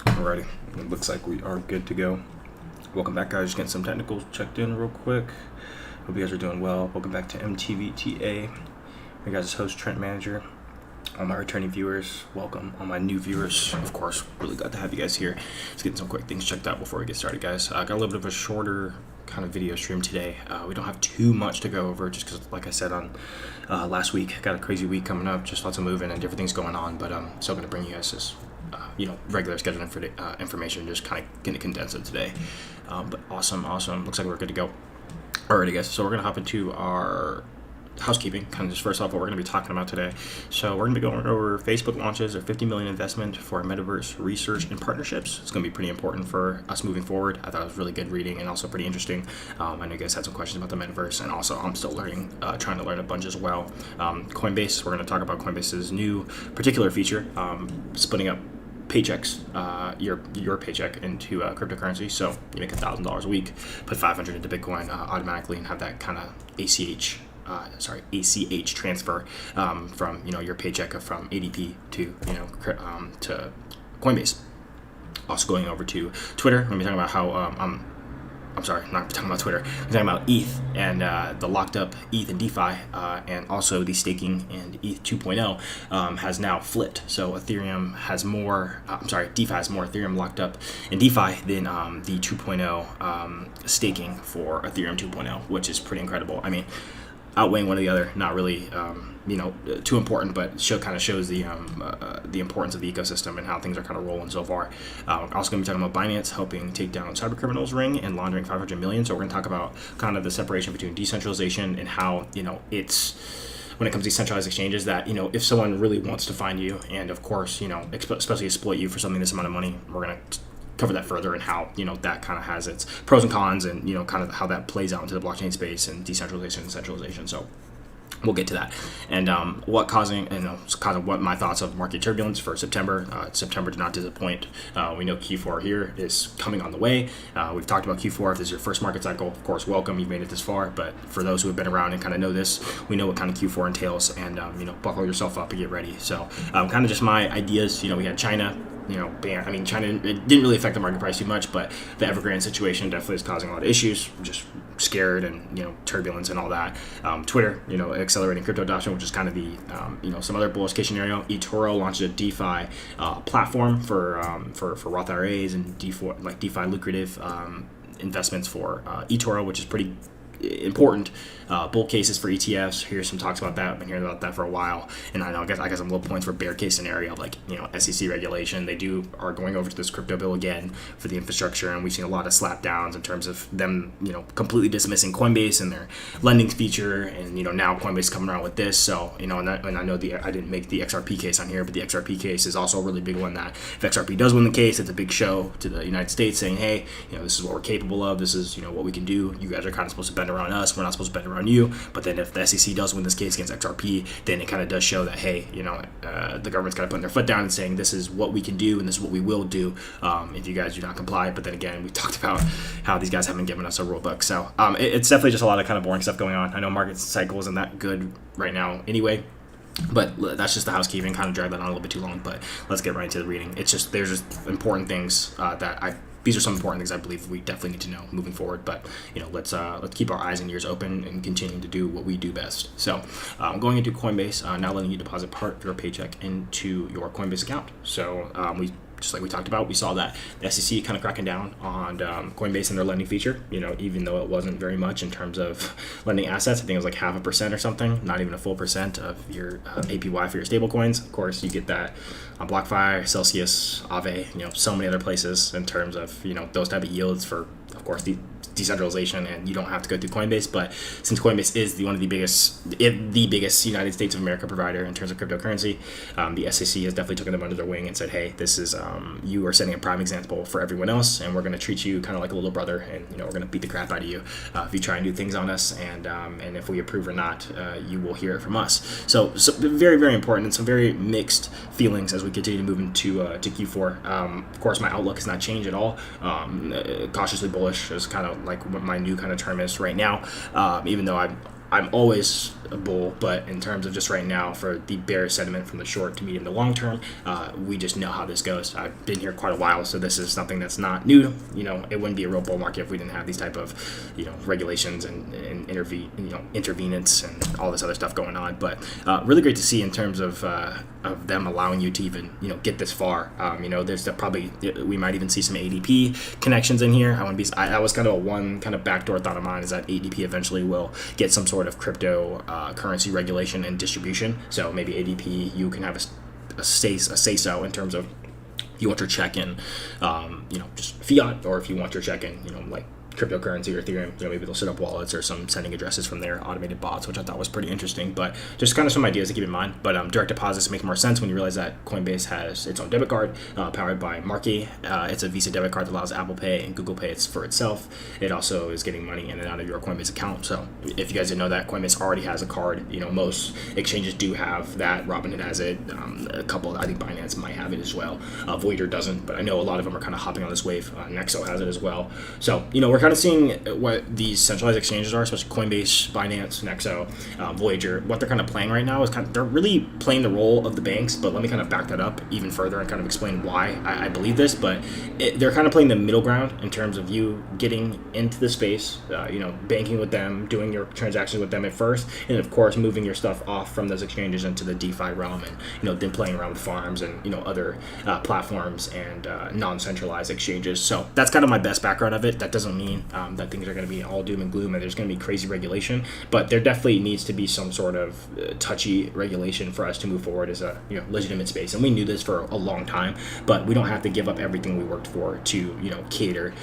Alrighty, it looks like we are good to go. Welcome back, guys. Just getting some technicals checked in real quick. Hope you guys are doing well. Welcome back to MTVTA. Your guys' host, Trent Manager. All my returning viewers, welcome. All my new viewers, of course, really glad to have you guys here. Let's get some quick things checked out before we get started, guys. I got a little bit of a shorter kind of video stream today. We don't have too much to go over just because, like I said on last week, got a crazy week coming up, just lots of moving and different things going on, but I'm still going to bring you guys this regular scheduled information, just kind of going to condense it today. But awesome. Looks like we're good to go. Alrighty, guys. So we're going to hop into our housekeeping, kind of just first off what we're going to be talking about today. So we're going to be going over Facebook launches, a $50 million investment for Metaverse research and partnerships. It's going to be pretty important for us moving forward. I thought it was really good reading and also pretty interesting. I know you guys had some questions about the Metaverse, and also I'm still learning, trying to learn a bunch as well. Coinbase, we're going to talk about Coinbase's new particular feature, splitting up paychecks, your paycheck into cryptocurrency. So you make $1,000 a week, put 500 into Bitcoin automatically, and have that kind of ACH transfer from your paycheck from ADP to to Coinbase. Also going over to Twitter, I'm gonna be talking about how I'm sorry, not talking about Twitter. I'm talking about ETH and the locked up ETH and DeFi, and also the staking and ETH 2.0 has now flipped. So Ethereum has more, DeFi has more Ethereum locked up in DeFi than the 2.0 staking for Ethereum 2.0, which is pretty incredible. I mean, outweighing one or the other, not really too important, but kind of shows the importance of the ecosystem and how things are kind of rolling so far. Also going to be talking about Binance helping take down Cybercriminal's ring and laundering 500 million. So we're going to talk about kind of the separation between decentralization and how it's, when it comes to decentralized exchanges, that if someone really wants to find you and of course especially exploit you for something this amount of money, we're going to cover that further and how that kind of has its pros and cons, and kind of how that plays out into the blockchain space and decentralization and centralization. So we'll get to that, and causing what my thoughts of market turbulence for September. September did not disappoint. We know Q4 here is coming on the way. We've talked about Q4. If this is your first market cycle, of course, welcome. You've made it this far. But for those who have been around and kind of know this, we know what kind of Q4 entails, and buckle yourself up and get ready. So kind of just my ideas. We had China. Ban. I mean, China, it didn't really affect the market price too much, but the Evergrande situation definitely is causing a lot of issues. Just scared and turbulence and all that. Twitter, accelerating crypto adoption, which is kind of the some other bullish case scenario. eToro launched a DeFi platform for Roth IRAs and DeFi lucrative investments for eToro, which is pretty important. Bull cases for ETFs. Here's some talks about that. I've been hearing about that for a while, and I guess some low points for bear case scenario, like SEC regulation. They are going over to this crypto bill again for the infrastructure, and we've seen a lot of slap downs in terms of them completely dismissing Coinbase and their lending feature, and now Coinbase coming around with this. So and I know I didn't make the XRP case on here, but the XRP case is also a really big one. That if XRP does win the case, it's a big show to the United States saying, hey, this is what we're capable of. This is what we can do. You guys are kind of supposed to bend around us. We're not supposed to bend around you. But then if the SEC does win this case against XRP, then it kind of does show that, hey, the government's kind of putting their foot down and saying this is what we can do and this is what we will do if you guys do not comply. But then again, we talked about how these guys haven't given us a rule book. So it's definitely just a lot of kind of boring stuff going on. I know market cycle isn't that good right now anyway. But that's just the housekeeping. Kind of dragged that on a little bit too long. But let's get right into the reading. There's just important things these are some important things I believe we definitely need to know moving forward. But let's keep our eyes and ears open and continue to do what we do best. So going into Coinbase, now letting you deposit part of your paycheck into your Coinbase account. So just like we talked about, we saw that the SEC kind of cracking down on Coinbase and their lending feature, even though it wasn't very much in terms of lending assets. I think it was like 0.5% or something, not even a full percent of your APY for your stable coins. Of course, you get that on BlockFi, Celsius, Aave, so many other places in terms of, those type of yields for, of course, the decentralization, and you don't have to go through Coinbase. But since Coinbase is one of the biggest United States of America provider in terms of cryptocurrency, the SEC has definitely taken them under their wing and said, hey, this is you are setting a prime example for everyone else, and we're going to treat you kind of like a little brother, and we're going to beat the crap out of you if you try and do things on us, and if we approve or not, you will hear it from us. So very, very important, and some very mixed feelings as we continue to move into to Q4. Of course, my outlook has not changed at all. Cautiously bullish is kind of like what my new kind of term is right now, even though I'm always a bull, but in terms of just right now for the bearish sentiment from the short to medium to long term, we just know how this goes. I've been here quite a while, so this is something that's not new. It wouldn't be a real bull market if we didn't have these type of, regulations and intervenence and all this other stuff going on. But really great to see in terms of them allowing you to even, get this far. There's probably, we might even see some ADP connections in here. That was kind of a one kind of backdoor thought of mine, is that ADP eventually will get some sort of crypto currency regulation and distribution. So maybe ADP, you can have a say so in terms of you want your check in, just fiat, or if you want your check in, like cryptocurrency or Ethereum, maybe they'll set up wallets or some sending addresses from their automated bots, which I thought was pretty interesting. But just kind of some ideas to keep in mind. But direct deposits make more sense when you realize that Coinbase has its own debit card powered by Marquee. It's a Visa debit card that allows Apple Pay and Google Pay for itself. It also is getting money in and out of your Coinbase account. So if you guys didn't know that, Coinbase already has a card. Most exchanges do have that. Robinhood has it. A couple, I think Binance might have it as well. Voyager doesn't, but I know a lot of them are kind of hopping on this wave. Nexo has it as well. So, we're kind of seeing what these centralized exchanges are, especially Coinbase, Binance, Nexo, Voyager. What they're kind of playing right now is they're really playing the role of the banks. But let me kind of back that up even further and kind of explain why I believe this. But they're kind of playing the middle ground in terms of you getting into the space, banking with them, doing your transactions with them at first, and of course moving your stuff off from those exchanges into the DeFi realm, and then playing around with farms and other platforms and non-centralized exchanges. So that's kind of my best background of it. That doesn't mean that things are going to be all doom and gloom and there's going to be crazy regulation, but there definitely needs to be some sort of touchy regulation for us to move forward as a legitimate space. And we knew this for a long time, but we don't have to give up everything we worked for to cater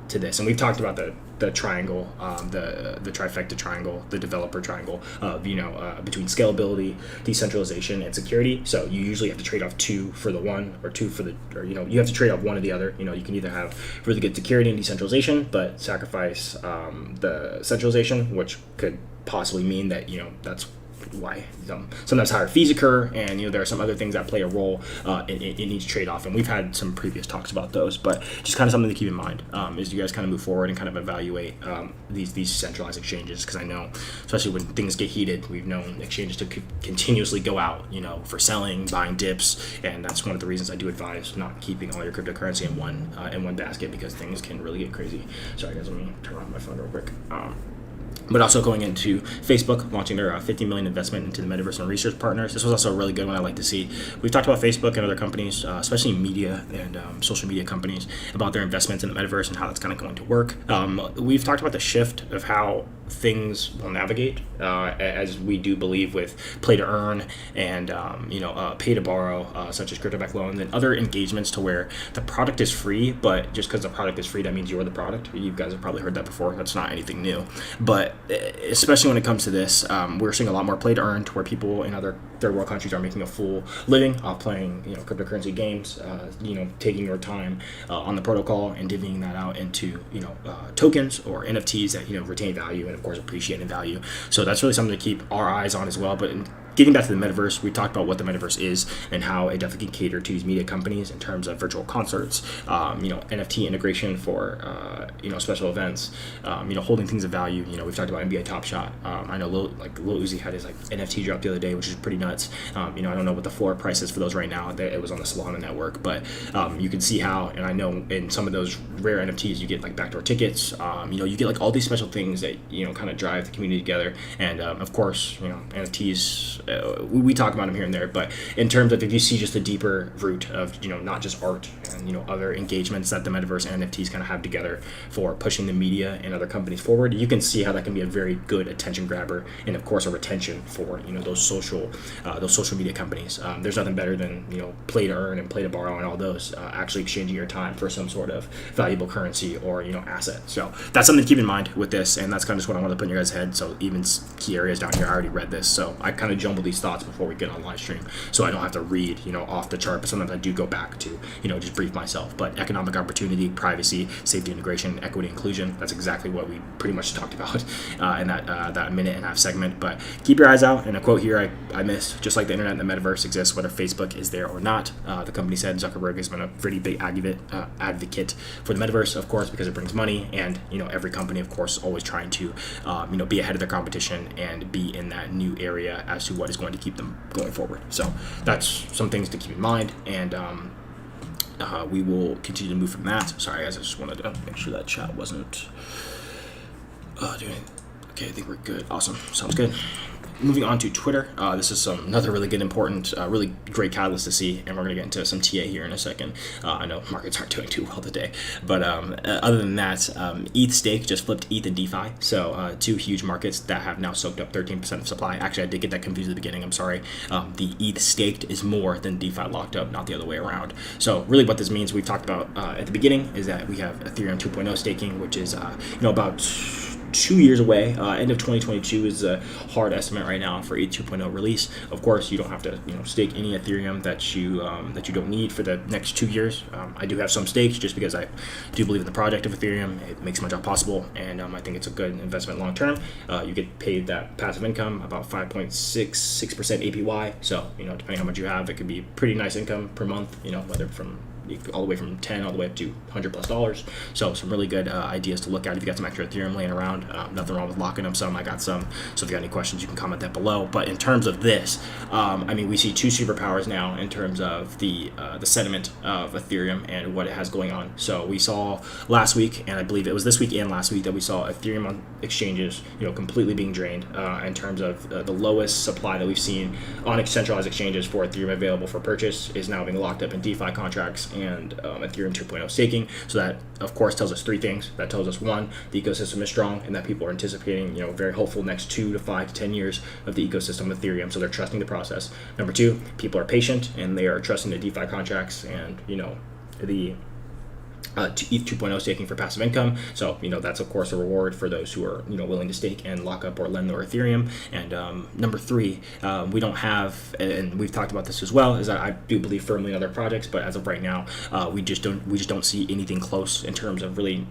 to this. And we've talked about the triangle, the trifecta triangle, the developer triangle of between scalability, decentralization, and security. So you usually have to trade off two for the one, or two for the, or you have to trade off one or the other. You can either have really good security and decentralization, but sacrifice the centralization, which could possibly mean that that's why sometimes higher fees occur, and there are some other things that play a role in each trade-off, and we've had some previous talks about those. But just kind of something to keep in mind as you guys kind of move forward and kind of evaluate these centralized exchanges, because I know, especially when things get heated, we've known exchanges to continuously go out for selling, buying dips, and that's one of the reasons I do advise not keeping all your cryptocurrency in one basket, because things can really get crazy. Sorry guys, let me turn off my phone real quick. But also going into Facebook, launching their $50 million investment into the Metaverse and research partners. This was also a really good one I like to see. We've talked about Facebook and other companies, especially media and social media companies, about their investments in the Metaverse and how that's kind of going to work. We've talked about the shift of how things will navigate, as we do believe with play to earn and pay to borrow, such as crypto-backed loans and other engagements, to where the product is free, but just because the product is free, that means you're the product. You guys have probably heard that before. That's not anything new, but especially when it comes to this, we're seeing a lot more play to earn, to where people in other third world countries are making a full living off playing cryptocurrency games, taking your time on the protocol and divvying that out into tokens or NFTs that retain value and of course appreciate in value. So that's really something to keep our eyes on as well. But getting back to the Metaverse, we talked about what the Metaverse is and how it definitely can cater to these media companies in terms of virtual concerts, NFT integration for special events, holding things of value. We've talked about NBA Top Shot. I know Lil Uzi had his NFT drop the other day, which is pretty nuts. I don't know what the floor price is for those right now. It was on the Solana network, but you can see how, and I know in some of those rare NFTs you get like backdoor tickets. You get like all these special things that kind of drive the community together. And of course, NFTs. We talk about them here and there, but in terms of if you see just the deeper root of not just art and other engagements that the Metaverse and NFTs kind of have together for pushing the media and other companies forward, you can see how that can be a very good attention grabber and of course a retention for those social media companies. There's nothing better than play to earn and play to borrow and all those actually exchanging your time for some sort of valuable currency or asset. So that's something to keep in mind with this, and that's kind of just what I wanted to put in your guys' head. So even key areas down here, I already read this, so I kind of jumped jumble these thoughts before we get on live stream, so I don't have to read, off the chart. But sometimes I do go back to, just brief myself. But economic opportunity, privacy, safety, integration, equity, inclusion, that's exactly what we pretty much talked about in that minute and a half segment. But keep your eyes out. And a quote here I missed: just like the internet and the metaverse exists, whether Facebook is there or not. The company said Zuckerberg has been a pretty big advocate for the metaverse, of course, because it brings money, and every company, of course, is always trying to be ahead of their competition and be in that new area as to what is going to keep them going forward. So that's some things to keep in mind, and we will continue to move from that. Sorry guys, I just wanted to make sure that chat wasn't doing. Okay, I think we're good. Awesome, sounds good. Moving on to Twitter, this is another really good, important, really great catalyst to see, and we're going to get into some TA here in a second. I know markets aren't doing too well today, but other than that, ETH stake just flipped ETH and Defi, so two huge markets that have now soaked up 13% of supply. Actually, I did get that confused at the beginning, I'm sorry. The ETH staked is more than DeFi locked up, not the other way around. So really what this means, we've talked about at the beginning, is that we have Ethereum 2.0 staking, which is about 2 years away. End of 2022 is a hard estimate right now for ETH 2.0 release. Of course, you don't have to stake any Ethereum that you don't need for the next 2 years. I do have some stakes just because I do believe in the project of Ethereum. It makes my job possible, and I think it's a good investment long term. You get paid that passive income, about 5.66% APY. So depending on how much you have, it could be pretty nice income per month. Whether from all the way from 10 all the way up to $100+. So some really good ideas to look at if you got some extra Ethereum laying around. Nothing wrong with locking them some. I got some. So if you got any questions, you can comment that below. But in terms of this, we see two superpowers now in terms of the sentiment of Ethereum and what it has going on. So we saw last week, and I believe it was this week and last week, that we saw Ethereum on exchanges, completely being drained in terms of the lowest supply that we've seen on centralized exchanges for Ethereum available for purchase is now being locked up in DeFi contracts and Ethereum 2.0 staking. So that, of course, tells us three things. That tells us, one, the ecosystem is strong and that people are anticipating, very hopeful next 2 to 5 to 10 years of the ecosystem of Ethereum. So they're trusting the process. Number two, people are patient and they are trusting the DeFi contracts and, the ETH 2.0 staking for passive income. So that's of course a reward for those who are willing to stake and lock up or lend their Ethereum. And number three, we don't have, and we've talked about this as well, is that I do believe firmly in other projects, but as of right now, we just don't see anything close in terms of really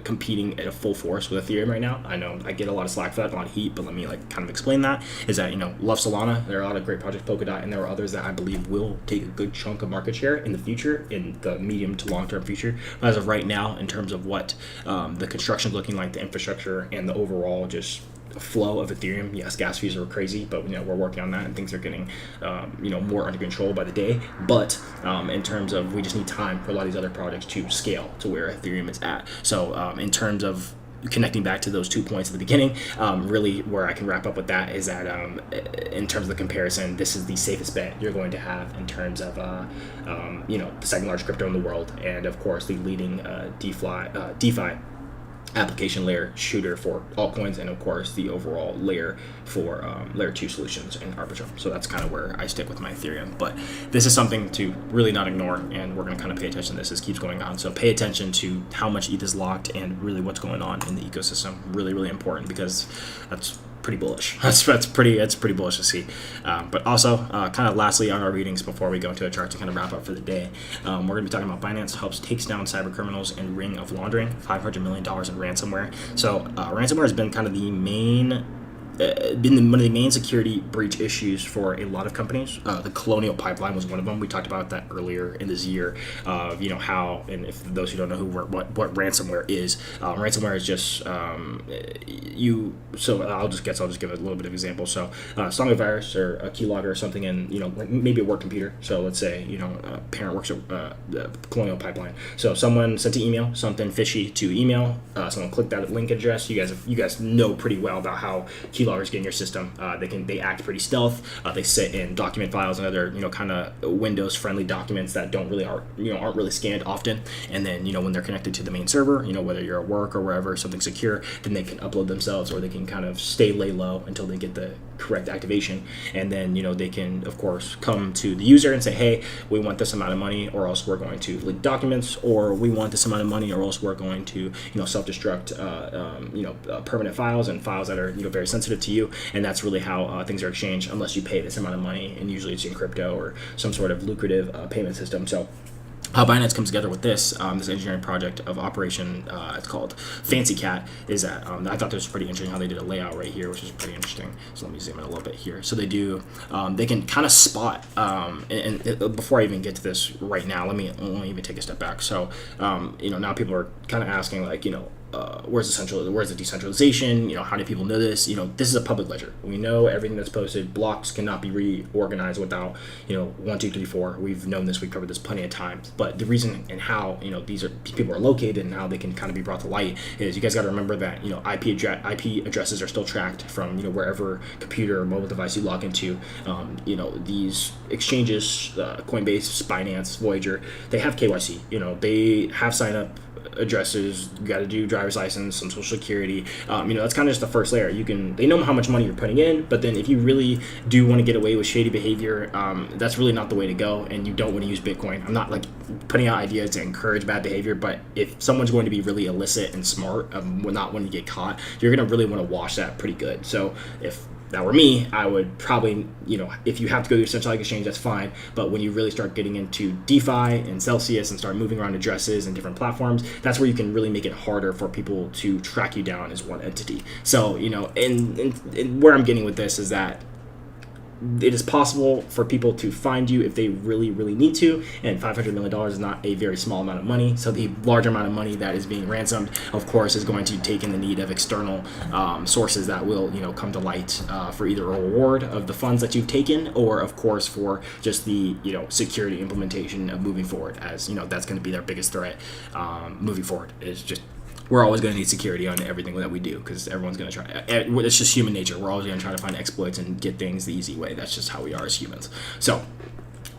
competing at a full force with Ethereum right now. I know I get a lot of slack for that, a lot of heat, but let me kind of explain that. Is that love Solana, there are a lot of great projects, Polkadot, and there are others that I believe will take a good chunk of market share in the future, in the medium to long term future. But as of right now, in terms of what the construction is looking like, the infrastructure, and the overall just flow of Ethereum, yes, gas fees are crazy, but we're working on that, and things are getting more under control by the day. But in terms of, we just need time for a lot of these other projects to scale to where Ethereum is at. So in terms of connecting back to those 2 points at the beginning, really where I can wrap up with that is that in terms of the comparison, this is the safest bet you're going to have in terms of the second largest crypto in the world, and of course the leading DeFi application layer shooter for altcoins, and of course the overall layer for layer 2 solutions and Arbitrum. So that's kind of where I stick with my Ethereum. But this is something to really not ignore, and we're going to kind of pay attention to this as it keeps going on. So pay attention to how much ETH is locked and really what's going on in the ecosystem. Really, really important, because that's pretty bullish. That's pretty bullish to see. But also, kind of lastly on our readings before we go into the chart to kind of wrap up for the day, we're going to be talking about Binance helps takes down cybercriminals and ring of laundering, $500 million in ransomware. So ransomware has been kind of the main been one of the main security breach issues for a lot of companies. The Colonial Pipeline was one of them. We talked about that earlier in this year. How, and if those who don't know what ransomware is, ransomware is just So I'll just give a little bit of example. So song a virus or a keylogger or something in maybe a work computer. So let's say a parent works at the Colonial Pipeline. So someone sent an email, something fishy to email. Someone clicked that link address. You guys know pretty well about how keyloggers get in your system. They act pretty stealth. They sit in document files and other kind of Windows friendly documents that aren't really scanned often. And then when they're connected to the main server, whether you're at work or wherever, something secure, then they can upload themselves, or they can kind of lay low until they get the correct activation, and then they can of course come to the user and say, hey, we want this amount of money, or else we're going to leak documents, or we want this amount of money, or else we're going to self-destruct permanent files and files that are very sensitive to you. And that's really how things are exchanged, unless you pay this amount of money, and usually it's in crypto or some sort of lucrative payment system. So how Binance comes together with this engineering project of Operation, it's called Fancy Cat, is that I thought this was pretty interesting how they did a layout right here, which is pretty interesting. So let me zoom in a little bit here. So they can kind of spot, and before I even get to this right now, let me even take a step back. So, now people are kind of asking, like, where's the decentralization? How do people know this? This is a public ledger. We know everything that's posted. Blocks cannot be reorganized without 1, 2, 3, 4. We've known this. We've covered this plenty of times. But the reason and how these people are located and how they can kind of be brought to light is, you guys got to remember that IP addresses are still tracked from wherever computer or mobile device you log into. These exchanges, Coinbase, Binance, Voyager, they have KYC. They have sign up addresses. You got to do driver's license, some social security. That's kind of just the first layer. They know how much money you're putting in, but then if you really do want to get away with shady behavior, that's really not the way to go. And you don't want to use Bitcoin. I'm not like putting out ideas to encourage bad behavior, but if someone's going to be really illicit and smart, not wanting to get caught, you're going to really want to wash that pretty good. So if that were me, I would probably, if you have to go to a centralized exchange, that's fine. But when you really start getting into DeFi and Celsius and start moving around addresses and different platforms, that's where you can really make it harder for people to track you down as one entity. So, and where I'm getting with this is that it is possible for people to find you if they really, really need to, and $500 million is not a very small amount of money. So the larger amount of money that is being ransomed, of course, is going to take in the need of external sources that will, come to light for either a reward of the funds that you've taken, or of course for just the security implementation of moving forward. As that's going to be their biggest threat moving forward. Is just, we're always going to need security on everything that we do, because everyone's going to try. It's just human nature. We're always going to try to find exploits and get things the easy way. That's just how we are as humans. So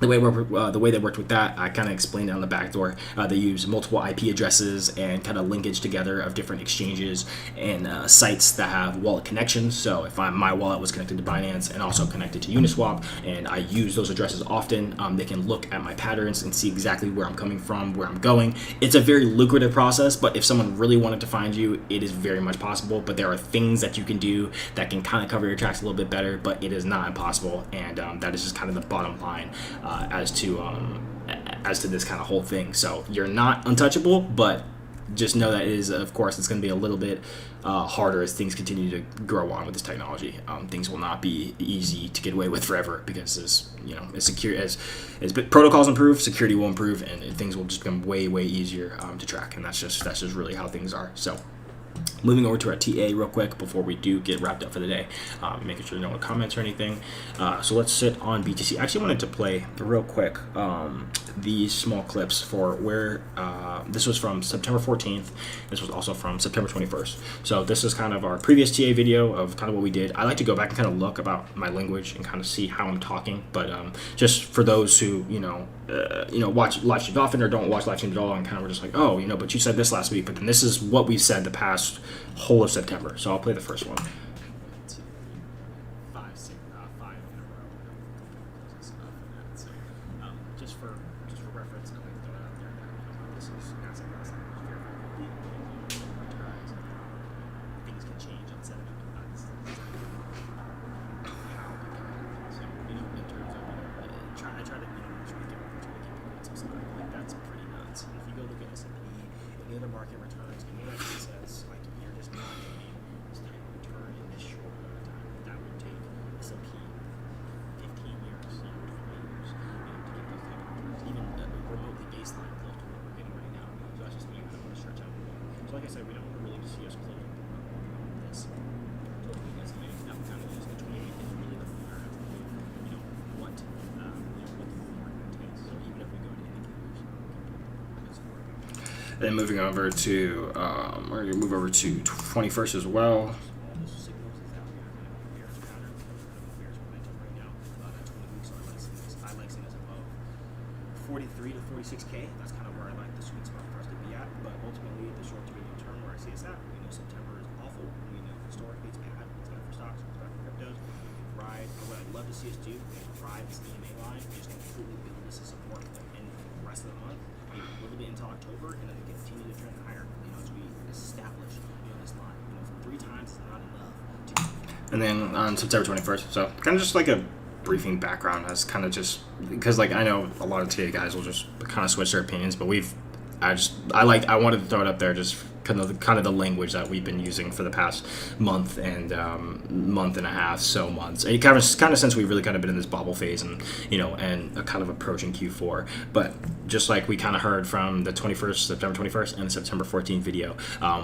the way they worked with that, I kind of explained it on the back door. They use multiple IP addresses and kind of linkage together of different exchanges and sites that have wallet connections. So if my wallet was connected to Binance and also connected to Uniswap, and I use those addresses often, they can look at my patterns and see exactly where I'm coming from, where I'm going. It's a very lucrative process, but if someone really wanted to find you, it is very much possible. But there are things that you can do that can kind of cover your tracks a little bit better, but it is not impossible. And that is just kind of the bottom line as to this kind of whole thing. So you're not untouchable, but just know that it is, of course, it's going to be a little bit harder as things continue to grow on with this technology. Things will not be easy to get away with forever, because as protocols improve, security will improve, and things will just become way, way easier to track. And that's just really how things are. So moving over to our TA real quick before we do get wrapped up for the day, making sure no one comments or anything. So let's sit on BTC. I actually wanted to play real quick these small clips for where this was from September 14th. This was also from September 21st. So this is kind of our previous TA video of kind of what we did. I like to go back and kind of look about my language and kind of see how I'm talking. But just for those who watch live streams often or don't watch live streams at all, and kind of were just like, oh, but you said this last week. But then this is what we said the past whole of September. So I'll play the first one. Then moving over to, we're going to move over to 21st as well. 43 to 46K, that's kind of where I like the sweet spot for us to be at. But ultimately, the short to medium term where I see us at, we know September is awful. We know historically it's bad. It's bad for stocks, it's bad for cryptos. ride, or what I'd love to see us do, ride this EMA line, just completely build this as support in the rest of the month, maybe a little bit into October, and then continue to trend higher, as we establish, this line. 3 times is not enough. And then on September 21st, so kind of just like a briefing background as kind of just, because like I know a lot of TA guys will just kind of switch their opinions, but I wanted to throw it up there just kind of the language that we've been using for the past month and month and a half, so months. And kind of since we've really kind of been in this bubble phase and and kind of approaching Q4. But just like we kind of heard from the September 21st and the September 14th video,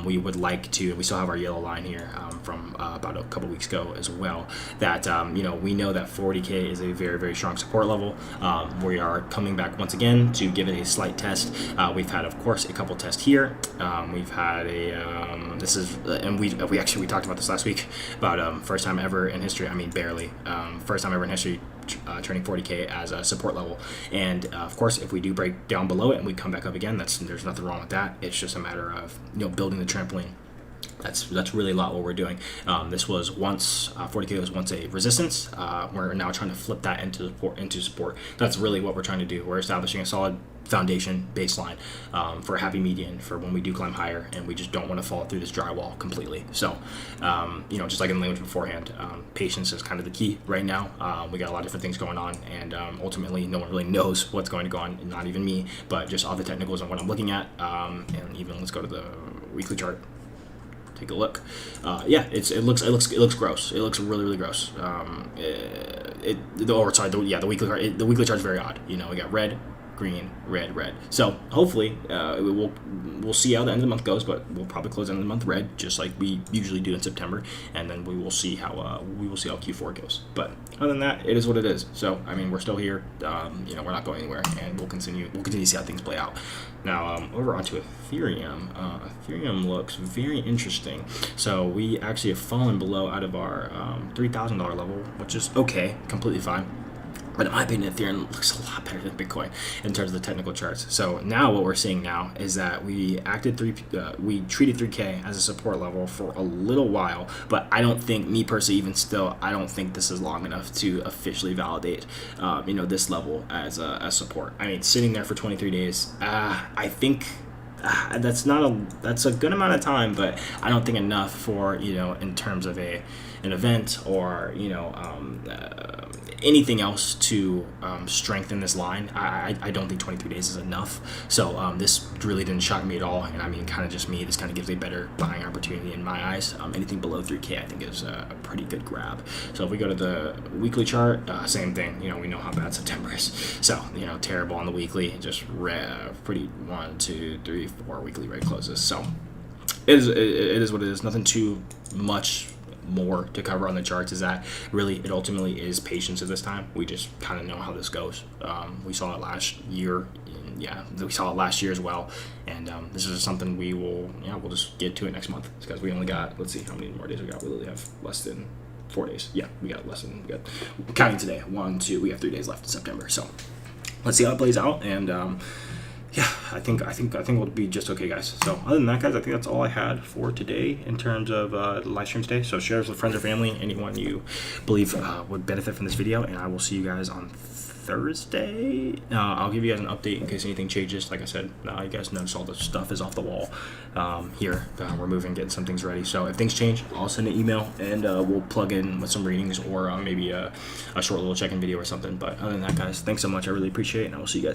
we would like to. We still have our yellow line here from about a couple weeks ago as well. That we know that 40K is a very, very strong support level. We are coming back once again to give it a slight test. We've had, of course, a couple tests here. We've had we talked about this last week about first time ever in history. I mean, barely first time ever in history turning 40K as a support level. And of course, if we do break down below it and we come back up again, there's nothing wrong with that. It's just a matter of building the trampoline. That's really a lot what we're doing. This was once 40K was once a resistance. We're now trying to flip that into support. That's really what we're trying to do. We're establishing a solid foundation baseline for a happy median for when we do climb higher, and we just don't want to fall through this drywall completely. So just like in the language beforehand, patience is kind of the key right now. We got a lot of different things going on, and ultimately no one really knows what's going to go on, not even me, but just all the technicals and what I'm looking at. And even let's go to the weekly chart. Take a look. It looks gross. It looks really, really gross. The weekly chart is very odd. We got red, green, red. So hopefully we'll see how the end of the month goes, but we'll probably close the end of the month red, just like we usually do in September, and then we will see how Q4 goes. But other than that, it is what it is. So I mean, we're still here. We're not going anywhere, and we'll continue to see how things play out. Now over onto Ethereum. Ethereum looks very interesting. So we actually have fallen below out of our $3,000 level, which is okay, completely fine. But in my opinion, Ethereum looks a lot better than Bitcoin in terms of the technical charts. So now what we're seeing now is that we treated 3K as a support level for a little while, but I don't think, me personally, even still, I don't think this is long enough to officially validate, this level as support. I mean, sitting there for 23 days, I think that's a good amount of time, but I don't think enough for in terms of an event or anything else to strengthen this line. I don't think 23 days is enough. So this really didn't shock me at all, and I mean, kind of just me. This kind of gives a better buying opportunity in my eyes. Anything below 3K, I think, is a pretty good grab. So if we go to the weekly chart, same thing. We know how bad September is. So terrible on the weekly, just pretty 1, 2, 3, 4 weekly red closes. So it is what it is. Nothing too much more to cover on the charts. Is that really it ultimately is patience at this time. We just kind of know how this goes. We saw it last year. We saw it last year as well, and this is something we'll just get to it next month, because we only got, let's see how many more days we got. We literally have less than 4 days. We got counting today, 1, 2, we have 3 days left in September. So let's see how it plays out, and I think we'll be just okay, guys. So other than that, guys, I think that's all I had for today in terms of the live stream today. So share this with friends or family, anyone you believe would benefit from this video, and I will see you guys on Thursday. I'll give you guys an update in case anything changes. Like I said, you guys notice all the stuff is off the wall here. We're moving, getting some things ready. So if things change, I'll send an email, and we'll plug in with some readings or maybe a short little check-in video or something. But other than that, guys, thanks so much. I really appreciate it, and I will see you guys